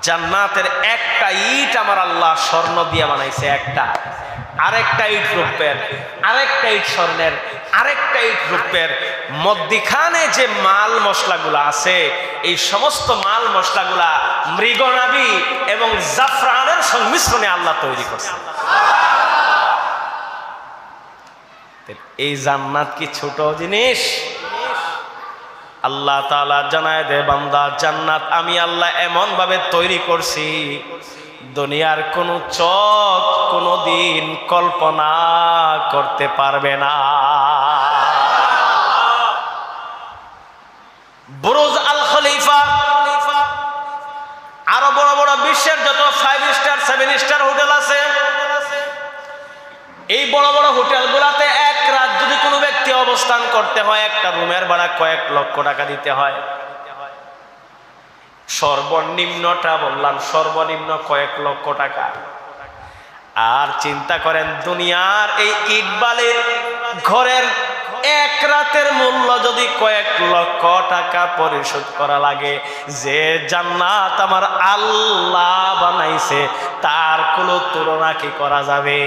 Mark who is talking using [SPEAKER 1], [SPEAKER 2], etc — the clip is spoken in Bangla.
[SPEAKER 1] জান্নাতের একটা ইট আমার আল্লাহ স্বর্ণ দিয়ে বানাইছে, একটা, আরেকটা ইট রূপের, আরেকটা ইট স্বর্ণের, আরেকটা ইট রূপের। মধ্যিখানে যে মাল মশলাগুলা আছে, এই সমস্ত মাল মশলাগুলা মৃগনাভি এবং জাফরানের সংমিশ্রণে আল্লাহ তৈরি করছে। এই জান্নাত কি ছোট জিনিস? আল্লাহ তাআলা জানায় দে, বান্দা, জান্নাত আমি আল্লাহ এমন ভাবে তৈরি করছি, দুনিয়ার কোন চোখ কোনদিন কল্পনা করতে পারবে না। বুরুজ আল খলিফা, আরো বড় বড় বিশ্বের যত 5 স্টার 7 স্টার হোটেল আছে, এই বড় বড় হোটেলগুলোতে এক রাত যদি কোনো ব্যক্তি অবস্থান করতে হয়, একটা রুমের ভাড়া কয়েক লক্ষ টাকা দিতে হয়। সর্বনিম্নটা বললাম, সর্বনিম্ন কয়েক লক্ষ টাকা। আর চিন্তা করেন দুনিয়ার এই ইটবালির ঘরের এক রাতের মূল্য যদি কয়েক লক্ষ টাকা পরিশোধ করা লাগে, যে জান্নাত আমার আল্লাহ বানাইছে তার কোনো তুলনা কি করা যাবে?